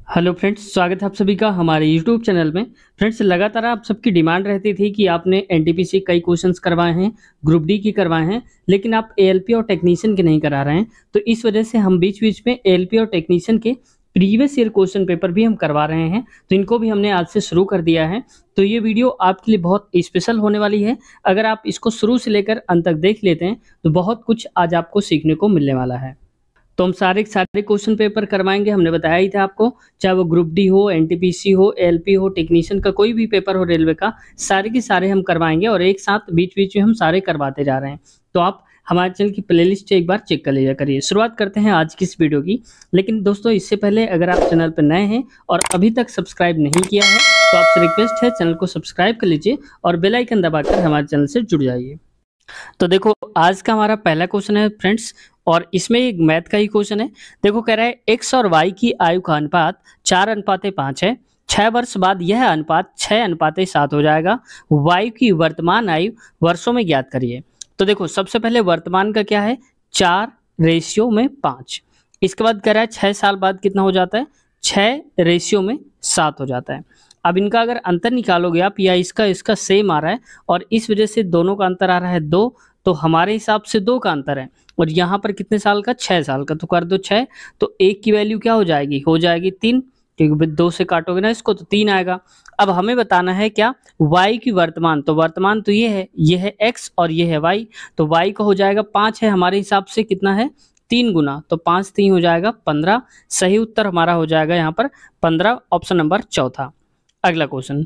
Hello friends, स्वागत है आप सभी का हमारे यूट्यूब चैनल में। फ्रेंड्स, लगातार आप सबकी डिमांड रहती थी कि आपने एनटीपीसी कई क्वेश्चंस करवाए हैं, ग्रुप डी की करवाए हैं, लेकिन आप एएलपी और टेक्नीशियन के नहीं करा रहे हैं। तो इस वजह से हम बीच बीच में एएलपी और टेक्नीशियन के प्रीवियस ईयर क्वेश्चन पेपर भी हम करवा रहे हैं। तो इनको भी हमने आज से शुरू कर दिया है। तो ये वीडियो आपके लिए बहुत स्पेशल होने वाली है। अगर आप इसको शुरू से लेकर अंत तक देख लेते हैं तो बहुत कुछ आज आपको सीखने को मिलने वाला है। तो हम सारे क्वेश्चन पेपर करवाएंगे, हमने बताया ही था आपको, चाहे वो ग्रुप डी हो, एनटीपीसी हो, एलपी हो, टेक्नीशियन का कोई भी पेपर हो रेलवे का, सारे के सारे हम करवाएंगे और एक साथ बीच बीच में हम सारे करवाते जा रहे हैं। तो आप हमारे चैनल की प्लेलिस्ट एक बार चेक कर लीजिए करिए। शुरुआत करते हैं आज की इस वीडियो की। लेकिन दोस्तों, इससे पहले अगर आप चैनल पर नए हैं और अभी तक सब्सक्राइब नहीं किया है तो आपसे रिक्वेस्ट है चैनल को सब्सक्राइब कर लीजिए और बेल आइकन दबाकर हमारे चैनल से जुड़ जाइए। तो देखो, आज का हमारा पहला क्वेश्चन है फ्रेंड्स, और इसमें एक मैथ का ही क्वेश्चन है। देखो, कह रहा है एक्स और वाई की आयु का अनुपात 4:5 है। 6 वर्ष बाद यह अनुपात 6:7 हो जाएगा। वाई की वर्तमान आयु वर्षों में ज्ञात करिए। तो देखो, सबसे पहले वर्तमान का क्या है, 4:5। इसके बाद कह रहा है 6 साल बाद कितना हो जाता है, 6:7 हो जाता है। अब इनका अगर अंतर निकालोगे आप, या इसका सेम आ रहा है और इस वजह से दोनों का अंतर आ रहा है 2, तो हमारे हिसाब से 2 का अंतर है। और यहाँ पर कितने साल का, 6 साल का, तो कर दो 6, तो 1 की वैल्यू क्या हो जाएगी, 3, क्योंकि 2 से काटोगे ना इसको तो 3 आएगा। अब हमें बताना है क्या, y की वर्तमान। तो वर्तमान तो ये है x और ये है y। तो y का हो जाएगा 5 है, हमारे हिसाब से कितना है, 3 गुना, तो 5 3 हो जाएगा 15। सही उत्तर हमारा हो जाएगा यहाँ पर 15, ऑप्शन नंबर चौथा। अगला क्वेश्चन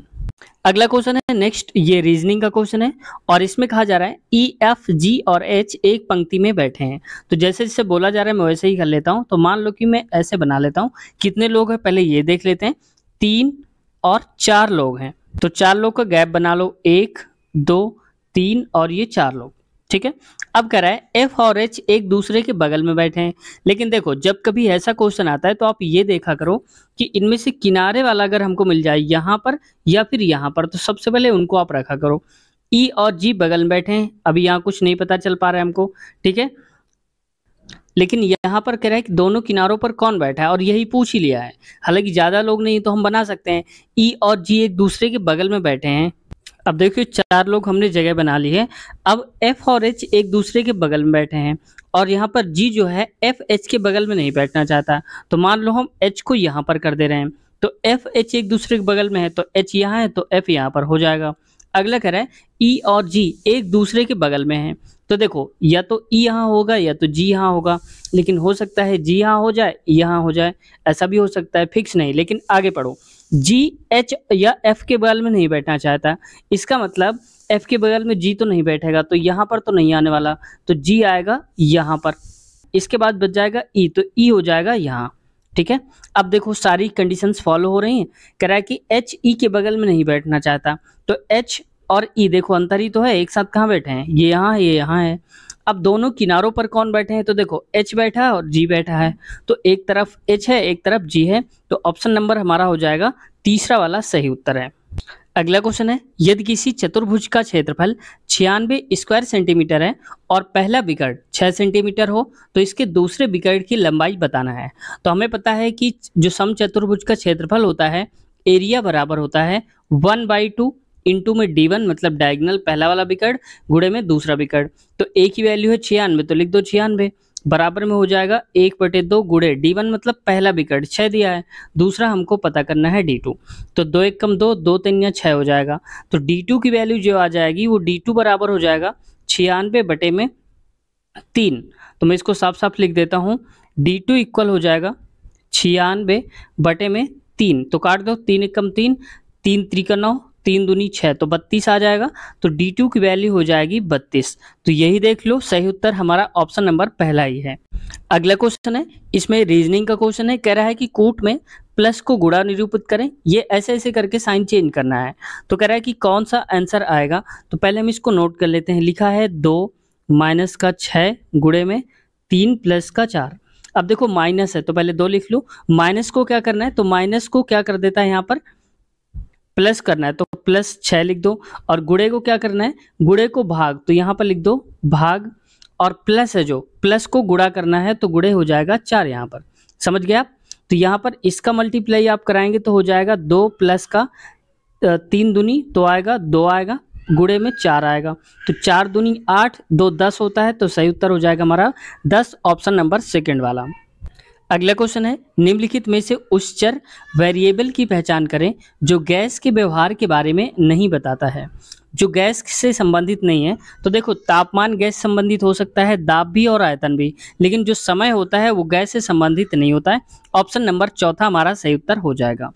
है नेक्स्ट, ये रीजनिंग का क्वेश्चन है और इसमें कहा जा रहा है ई एफ जी और एच एक पंक्ति में बैठे हैं। तो जैसे जैसे बोला जा रहा है मैं वैसे ही कर लेता हूं। तो मान लो कि मैं ऐसे बना लेता हूं। कितने लोग हैं पहले ये देख लेते हैं, 3 और 4 लोग हैं। तो 4 लोग का गैप बना लो, 1 2 3 और ये 4 लोग, ठीक है। अब कह रहा है एफ और एच एक दूसरे के बगल में बैठे हैं। लेकिन देखो, जब कभी ऐसा क्वेश्चन आता है तो आप ये देखा करो कि इनमें से किनारे वाला अगर हमको मिल जाए यहाँ पर या फिर यहाँ पर, तो सबसे पहले उनको आप रखा करो। ई और जी बगल में बैठे हैं, अभी यहाँ कुछ नहीं पता चल पा रहा है हमको, ठीक है। लेकिन यहाँ पर कह रहा है कि दोनों किनारों पर कौन बैठा है, और यही पूछ ही लिया है। हालांकि ज्यादा लोग नहीं तो हम बना सकते हैं, ई और जी एक दूसरे के बगल में बैठे हैं। अब देखिए, 4 लोग हमने जगह बना ली है। अब एफ और एच एक दूसरे के बगल में बैठे हैं और यहाँ पर जी जो है एफ एच के बगल में नहीं बैठना चाहता। तो मान लो हम एच को यहाँ पर कर दे रहे हैं, तो एफ एच एक दूसरे के बगल में है, तो एच यहाँ है तो एफ यहाँ पर हो जाएगा। अगला कह रहा है ई और जी एक दूसरे के बगल में है। तो देखो, या तो ई यहाँ होगा या तो जी यहाँ होगा, लेकिन हो सकता है जी यहाँ हो जाए, यहाँ हो जाए, ऐसा भी हो सकता है, फिक्स नहीं। लेकिन आगे पढ़ो, जी एच या एफ के बगल में नहीं बैठना चाहता, इसका मतलब एफ के बगल में जी तो नहीं बैठेगा, तो यहाँ पर तो नहीं आने वाला, तो जी आएगा यहाँ पर। इसके बाद बच जाएगा ई, तो ई हो जाएगा यहाँ, ठीक है। अब देखो, सारी कंडीशंस फॉलो हो रही हैं। कह रहा है कि एच ई के बगल में नहीं बैठना चाहता, तो एच और ई देखो अंतर ही तो है, एक साथ कहाँ बैठे हैं, ये यहाँ है ये यहाँ है। अब दोनों किनारों पर कौन बैठे हैं, तो देखो एच बैठा है और जी बैठा है, तो एक तरफ एच है एक तरफ जी है, तो ऑप्शन नंबर हमारा हो जाएगा तीसरा वाला सही उत्तर है। अगला क्वेश्चन है, यदि किसी चतुर्भुज का क्षेत्रफल 96 स्क्वायर सेंटीमीटर है और पहला विकर्ण 6 सेंटीमीटर हो तो इसके दूसरे विकर्ण की लंबाई बताना है। तो हमें पता है कि जो समचतुर्भुज का क्षेत्रफल होता है, एरिया बराबर होता है 1/2 इंटू में d1, मतलब डायगोनल पहला वाला विकर्ण गुणे में दूसरा विकर्ण। तो a की वैल्यू है 96, तो लिख दो 96, बराबर में हो जाएगा 1/2 गुणे d1, मतलब पहला विकर्ण 6 दिया है, दूसरा हमको पता करना है d2। तो 2 1 कम 2, 2 3 या 6 हो जाएगा। तो d2 की वैल्यू जो आ जाएगी वो d2 बराबर हो जाएगा 96/3। तो मैं इसको साफ साफ लिख देता हूँ, d2 इक्वल हो जाएगा 96/3। तो काट दो, 3 1 कम 3, 3 3 का 9, 3 दूनी 6, तो 32 आ जाएगा। तो d2 की वैल्यू हो जाएगी 32। तो यही देख लो, सही उत्तर हमारा ऑप्शन नंबर पहला ही है। अगला क्वेश्चन है, इसमें रीजनिंग का क्वेश्चन है। कह रहा है कि कूट में प्लस को गुणा निरूपित करें, ये ऐसे ऐसे करके साइन चेंज करना है। तो कह रहा है कि कौन सा आंसर आएगा, तो पहले हम इसको नोट कर लेते हैं। लिखा है 2 माइनस का 6 गुणे में 3 प्लस का 4। अब देखो माइनस है तो पहले 2 लिख लो, माइनस को क्या करना है, तो माइनस को क्या कर देता है यहाँ पर प्लस करना है, तो प्लस 6 लिख दो। और गुणे को क्या करना है, गुणे को भाग, तो यहाँ पर लिख दो भाग, और प्लस है जो प्लस को गुणा करना है तो गुणे हो जाएगा 4 यहाँ पर। समझ गए आप। तो यहाँ पर इसका मल्टीप्लाई आप कराएंगे तो हो जाएगा 2 प्लस का 3 दूनी तो आएगा 2 आएगा, गुणे में 4 आएगा, तो 4 दूनी 8, 2 10 होता है, तो सही उत्तर हो जाएगा हमारा 10, ऑप्शन नंबर सेकंड वाला। अगला क्वेश्चन है, निम्नलिखित में से उस चर वेरिएबल की पहचान करें जो गैस के व्यवहार के बारे में नहीं बताता है। जो गैस से संबंधित नहीं है, तो देखो तापमान गैस संबंधित हो सकता है, दाब भी और आयतन भी, लेकिन जो समय होता है वो गैस से संबंधित नहीं होता है। ऑप्शन नंबर चौथा हमारा सही उत्तर हो जाएगा।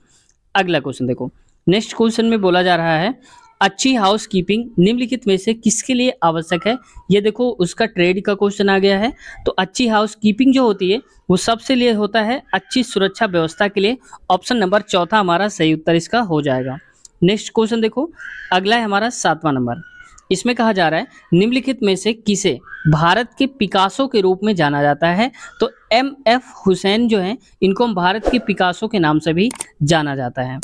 अगला क्वेश्चन देखो, नेक्स्ट क्वेश्चन में बोला जा रहा है अच्छी हाउसकीपिंग निम्नलिखित में से किसके लिए आवश्यक है। ये देखो उसका ट्रेड का क्वेश्चन आ गया है, तो अच्छी हाउसकीपिंग जो होती है वो सबसे लिए होता है अच्छी सुरक्षा व्यवस्था के लिए। ऑप्शन नंबर चौथा हमारा सही उत्तर इसका हो जाएगा। नेक्स्ट क्वेश्चन देखो, अगला है हमारा 7वां नंबर। इसमें कहा जा रहा है निम्नलिखित में से किसे भारत के पिकासो के रूप में जाना जाता है। तो MF हुसैन जो है इनको हम भारत के पिकासो के नाम से भी जाना जाता है।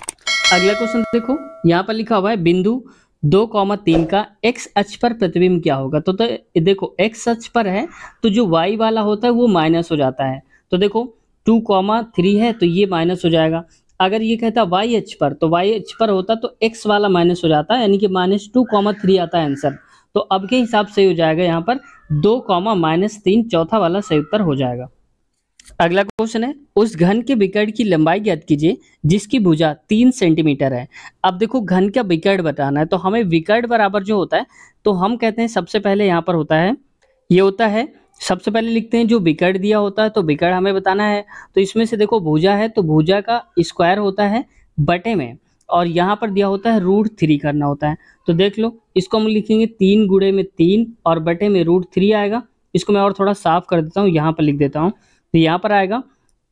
अगला क्वेश्चन देखो, यहाँ पर लिखा हुआ है बिंदु 2,3 का x अक्ष पर प्रतिबिंब क्या होगा। तो देखो x अक्ष पर है तो जो y वाला होता है वो माइनस हो जाता है। तो देखो 2,3 है तो ये माइनस हो जाएगा। अगर ये कहता y अक्ष पर तो y अक्ष पर होता तो x वाला माइनस हो जाता है, यानी कि -2,3 आता है आंसर। तो अब के हिसाब से हो जाएगा यहाँ पर 2,-3, चौथा वाला सही उत्तर हो जाएगा। अगला क्वेश्चन है उस घन के विकर्ण की लंबाई ज्ञात कीजिए जिसकी भुजा 3 सेंटीमीटर है। अब देखो घन का विकर्ण बताना है, तो हमें विकर्ण बराबर जो होता है तो हम कहते हैं सबसे पहले यहाँ पर होता है, ये होता है सबसे पहले लिखते हैं जो विकर्ण दिया होता है तो विकर्ण हमें बताना है। तो इसमें से देखो भुजा है तो भुजा का स्क्वायर होता है बटे में, और यहाँ पर दिया होता है √3 करना होता है। तो देख लो इसको हम लिखेंगे 3 गुणे में 3 और बटे में √3 आएगा। इसको मैं और थोड़ा साफ कर देता हूँ, यहाँ पर लिख देता हूँ। तो यहाँ पर आएगा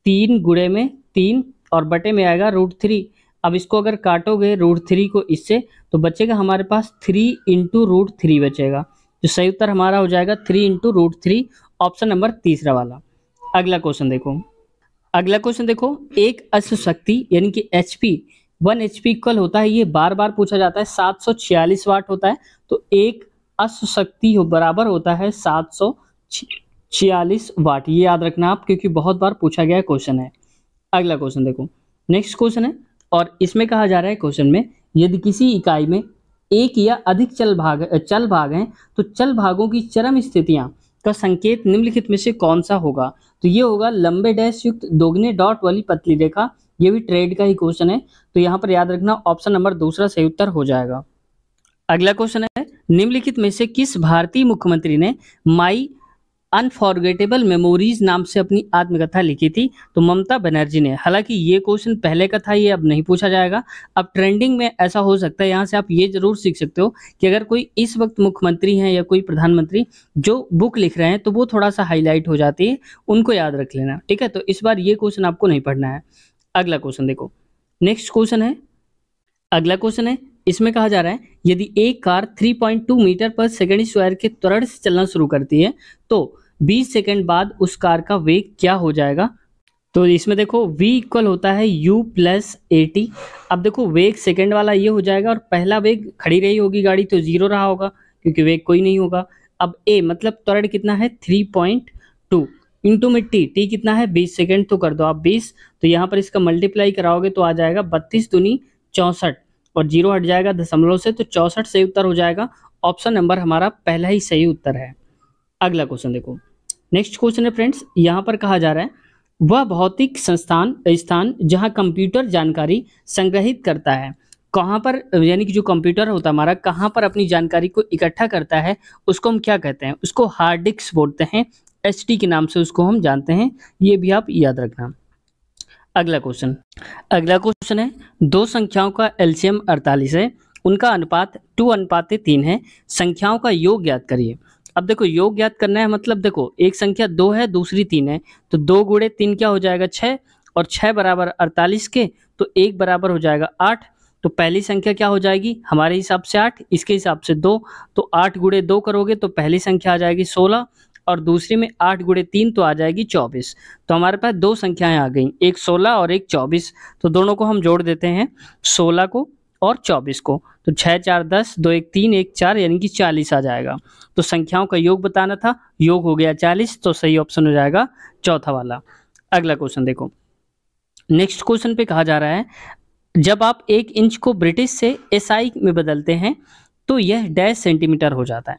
3 गुणे में 3 और बटे में आएगा √3। अब इसको अगर काटोगे √3 को इससे तो बचेगा हमारे पास 3 × √3 बचेगा। तो सही उत्तर हमारा हो जाएगा 3 × √3, ऑप्शन नंबर तीसरा वाला। अगला क्वेश्चन देखो, एक अश्व शक्ति यानी कि HP 1 HP इक्वल होता है, ये बार बार पूछा जाता है, 746 वाट होता है। तो एक अश्व शक्ति बराबर होता है 746 वाट, ये याद रखना आप क्योंकि बहुत बार पूछा गया क्वेश्चन है। अगला क्वेश्चन देखो, नेक्स्ट क्वेश्चन है और इसमें कहा जा रहा है क्वेश्चन में यदि किसी इकाई में एक या अधिक चल भाग हैं तो चल भागों की चरम स्थितियां का संकेत निम्नलिखित में से कौन सा होगा। तो ये होगा लंबे डैश युक्त दोगुने डॉट वाली पतली रेखा। ये भी ट्रेड का ही क्वेश्चन है, तो यहाँ पर याद रखना ऑप्शन नंबर दूसरा सही उत्तर हो जाएगा। अगला क्वेश्चन है निम्नलिखित में से किस भारतीय मुख्यमंत्री ने माई अनफॉरगेटेबल मेमोरीज नाम से अपनी आत्मकथा लिखी थी। तो ममता बनर्जी ने। हालांकि ये क्वेश्चन पहले का था, ये अब नहीं पूछा जाएगा। अब ट्रेंडिंग में ऐसा हो सकता है, यहाँ से आप ये जरूर सीख सकते हो कि अगर कोई इस वक्त मुख्यमंत्री हैं या कोई प्रधानमंत्री जो बुक लिख रहे हैं तो वो थोड़ा सा हाईलाइट हो जाती है, उनको याद रख लेना, ठीक है। तो इस बार ये क्वेश्चन आपको नहीं पढ़ना है। अगला क्वेश्चन देखो, नेक्स्ट क्वेश्चन है, अगला क्वेश्चन है इसमें कहा जा रहा है यदि एक कार 3.2 मीटर पर सेकंड स्क्वायर के त्वरण से चलना शुरू करती है तो 20 सेकंड बाद उस कार का वेग क्या हो जाएगा। तो इसमें देखो v इक्वल होता है u + at। अब देखो वेग सेकंड वाला ये हो जाएगा और पहला वेग खड़ी रही होगी गाड़ी तो 0 रहा होगा क्योंकि वेग कोई नहीं होगा। अब a मतलब त्वरण कितना है 3.2 इंटू में t कितना है 20 सेकंड, तो कर दो आप 20। तो यहाँ पर इसका मल्टीप्लाई कराओगे तो आ जाएगा 32 दूनी 64 और 0 हट जाएगा दशमलव से, तो 64 सही उत्तर हो जाएगा। ऑप्शन नंबर हमारा पहला ही सही उत्तर है। अगला क्वेश्चन देखो, नेक्स्ट क्वेश्चन है फ्रेंड्स, यहाँ पर कहा जा रहा है वह भौतिक स्थान जहाँ कंप्यूटर जानकारी संग्रहित करता है कहाँ पर, यानी कि जो कंप्यूटर होता है हमारा कहाँ पर अपनी जानकारी को इकट्ठा करता है उसको हम क्या कहते हैं, उसको हार्ड डिस्क बोलते हैं, HD के नाम से उसको हम जानते हैं, ये भी आप याद रखना। अगला क्वेश्चन है दो संख्याओं का LCM 48 है, उनका अनुपात 2:3 है, संख्याओं का योग ज्ञात करिए। अब देखो योग ज्ञात करना है, मतलब देखो एक संख्या 2 है दूसरी 3 है, तो 2 गुणे 3 क्या हो जाएगा 6 और 6 बराबर 48 के, तो 1 बराबर हो जाएगा 8। तो पहली संख्या क्या हो जाएगी हमारे हिसाब से 8, इसके हिसाब से 2, तो 8 गुणे 2 करोगे तो पहली संख्या आ जाएगी 16 और दूसरी में 8 गुणे 3 तो आ जाएगी 24। तो हमारे पास दो संख्याएं आ गई, एक 16 और एक 24। तो दोनों को हम जोड़ देते हैं 16 को और 24 को, तो 6 4 10, 2 1 3 1 4 यानी कि 40 आ जाएगा। तो संख्याओं का योग बताना था, योग हो गया 40, तो सही ऑप्शन हो जाएगा चौथा वाला। अगला क्वेश्चन देखो, नेक्स्ट क्वेश्चन पे कहा जा रहा है, जब आप 1 इंच को ब्रिटिश से एसआई में बदलते हैं तो यह डैश सेंटीमीटर हो जाता है।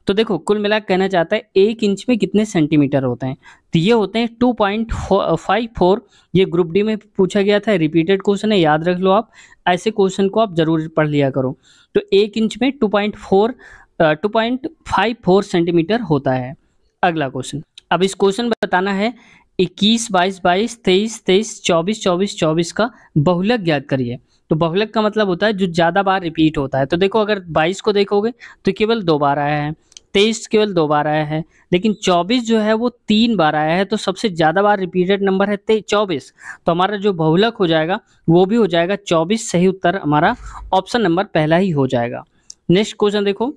तो देखो कुल मिलाकर कहना चाहता है 1 इंच में कितने सेंटीमीटर होते हैं, तो ये होते हैं 2.54। ये ग्रुप डी में पूछा गया था, रिपीटेड क्वेश्चन है, याद रख लो आप, ऐसे क्वेश्चन को आप जरूर पढ़ लिया करो। तो 1 इंच में 2.54 सेंटीमीटर होता है। अगला क्वेश्चन, अब इस क्वेश्चन में बताना है 21, 22, 22, 23, 23, 24, 24, 24 का बहुलक ज्ञात करिए। तो बहुलक का मतलब होता है जो ज़्यादा बार रिपीट होता है। तो देखो अगर 22 को देखोगे तो केवल 2 बार आया है, 23 केवल 2 बार आया है, लेकिन 24 जो है वो 3 बार आया है। तो सबसे ज़्यादा बार रिपीटेड नंबर है 24। तो हमारा जो बहुलक हो जाएगा वो भी हो जाएगा 24। सही उत्तर हमारा ऑप्शन नंबर पहला ही हो जाएगा। नेक्स्ट क्वेश्चन देखो,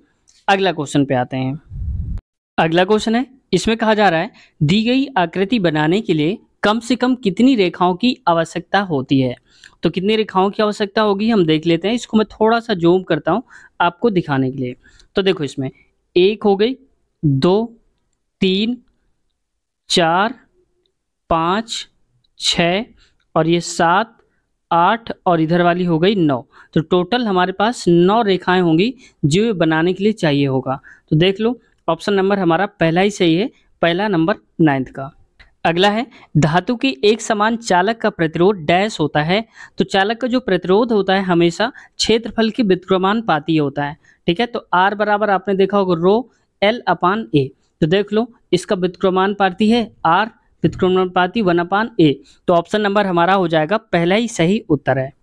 अगला क्वेश्चन पे आते हैं। अगला क्वेश्चन है, इसमें कहा जा रहा है दी गई आकृति बनाने के लिए कम से कम कितनी रेखाओं की आवश्यकता होती है। तो कितनी रेखाओं की आवश्यकता होगी हम देख लेते हैं। इसको मैं थोड़ा सा जूम करता हूं आपको दिखाने के लिए। तो देखो इसमें 1 हो गई, 2, 3, 4, 5, 6 और ये 7, 8 और इधर वाली हो गई 9। तो टोटल हमारे पास 9 रेखाएं होंगी जो ये बनाने के लिए चाहिए होगा। तो देख लो ऑप्शन नंबर हमारा पहला ही सही है, पहला नंबर 9th का। अगला है, धातु की एक समान चालक का प्रतिरोध डैश होता है। तो चालक का जो प्रतिरोध होता है हमेशा क्षेत्रफल के व्युत्क्रमानुपाती होता है। ठीक है, तो R बराबर आपने देखा होगा रो L/A। तो देख लो इसका व्युत्क्रमानुपाती है R, व्युत्क्रमानुपाती 1/A। तो ऑप्शन नंबर हमारा हो जाएगा पहला ही सही उत्तर है।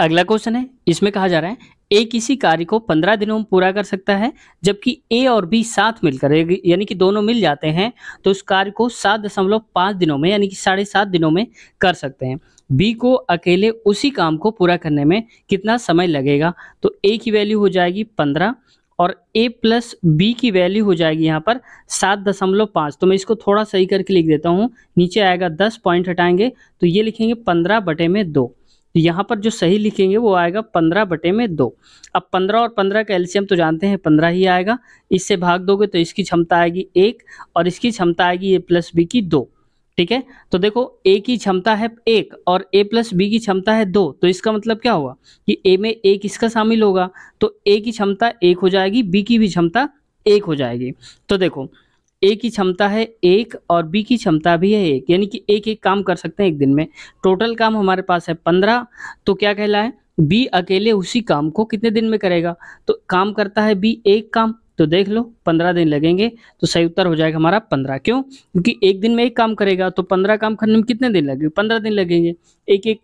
अगला क्वेश्चन है, इसमें कहा जा रहा है ए किसी कार्य को 15 दिनों में पूरा कर सकता है, जबकि ए और बी साथ मिलकर यानी कि दोनों मिल जाते हैं तो उस कार्य को 7.5 दिनों में यानी कि 7.5 दिनों में कर सकते हैं। बी को अकेले उसी काम को पूरा करने में कितना समय लगेगा। तो ए की वैल्यू हो जाएगी 15 और ए प्लस बी की वैल्यू हो जाएगी यहाँ पर 7.5। तो मैं इसको थोड़ा सही करके लिख देता हूँ, नीचे आएगा 10 पॉइंट हटाएंगे तो ये लिखेंगे 15/2। तो यहाँ पर जो सही लिखेंगे वो आएगा 15/2। अब 15 और 15 का एलसीएम तो जानते हैं 15 ही आएगा। इससे भाग दोगे तो इसकी क्षमता आएगी 1 और इसकी क्षमता आएगी ए प्लस बी की 2। ठीक है, तो देखो ए की क्षमता है 1 और ए प्लस बी की क्षमता है 2। तो इसका मतलब क्या होगा कि ए में 1 इसका शामिल होगा तो ए की क्षमता 1 हो जाएगी, बी की भी क्षमता 1 हो जाएगी। तो देखो ए की क्षमता है 1 और बी की क्षमता भी है 1, यानी कि एक एक काम कर सकते हैं एक दिन में। टोटल काम हमारे पास है 15। तो क्या कहला है, बी अकेले उसी काम को कितने दिन में करेगा। तो काम करता है बी एक काम, तो देख लो 15 दिन लगेंगे। तो सही उत्तर हो जाएगा हमारा 15। क्यों, क्योंकि एक दिन में एक काम करेगा तो 15 काम करने में कितने दिन लगेंगे, 15 दिन लगेंगे एक एक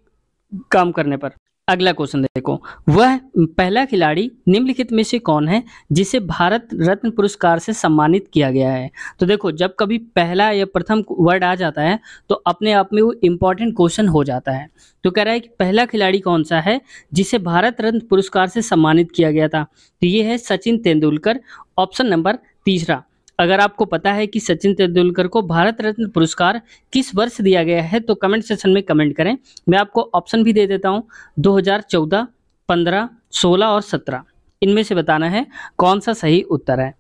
काम करने पर। अगला क्वेश्चन देखो, वह पहला खिलाड़ी निम्नलिखित में से कौन है जिसे भारत रत्न पुरस्कार से सम्मानित किया गया है। तो देखो जब कभी पहला या प्रथम वर्ड आ जाता है तो अपने आप में वो इम्पोर्टेंट क्वेश्चन हो जाता है। तो कह रहा है कि पहला खिलाड़ी कौन सा है जिसे भारत रत्न पुरस्कार से सम्मानित किया गया था। तो ये है सचिन तेंदुलकर, ऑप्शन नंबर तीसरा। अगर आपको पता है कि सचिन तेंदुलकर को भारत रत्न पुरस्कार किस वर्ष दिया गया है तो कमेंट सेक्शन में कमेंट करें। मैं आपको ऑप्शन भी दे देता हूं, 2014, 15, 16 और 17 इनमें से बताना है कौन सा सही उत्तर है।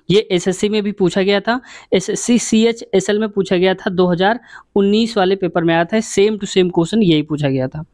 ये एसएससी में भी पूछा गया था, एसएससी CHSL में पूछा गया था, 2019 वाले पेपर में आया था, सेम टू सेम क्वेश्चन यही पूछा गया था।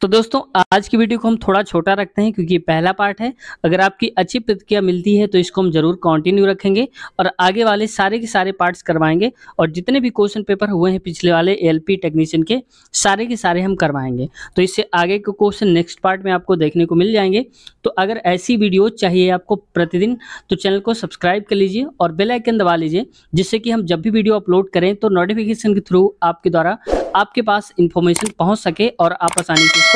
तो दोस्तों आज की वीडियो को हम थोड़ा छोटा रखते हैं क्योंकि पहला पार्ट है। अगर आपकी अच्छी प्रतिक्रिया मिलती है तो इसको हम जरूर कंटिन्यू रखेंगे और आगे वाले सारे के सारे पार्ट्स करवाएंगे और जितने भी क्वेश्चन पेपर हुए हैं पिछले वाले ALP टेक्नीशियन के सारे हम करवाएंगे। तो इससे आगे के क्वेश्चन नेक्स्ट पार्ट में आपको देखने को मिल जाएंगे। तो अगर ऐसी वीडियो चाहिए आपको प्रतिदिन तो चैनल को सब्सक्राइब कर लीजिए और बेल आइकन दबा लीजिए, जिससे कि हम जब भी वीडियो अपलोड करें तो नोटिफिकेशन के थ्रू आपके द्वारा आपके पास इंफॉर्मेशन पहुंच सके और आप आसानी से इसको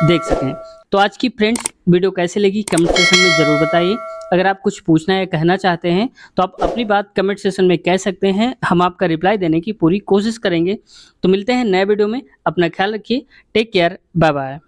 देख सकें। तो आज की फ्रेंड्स वीडियो कैसे लगी कमेंट सेक्शन में ज़रूर बताइए। अगर आप कुछ पूछना या कहना चाहते हैं तो आप अपनी बात कमेंट सेक्शन में कह सकते हैं, हम आपका रिप्लाई देने की पूरी कोशिश करेंगे। तो मिलते हैं नए वीडियो में, अपना ख्याल रखिए, टेक केयर, बाय बाय।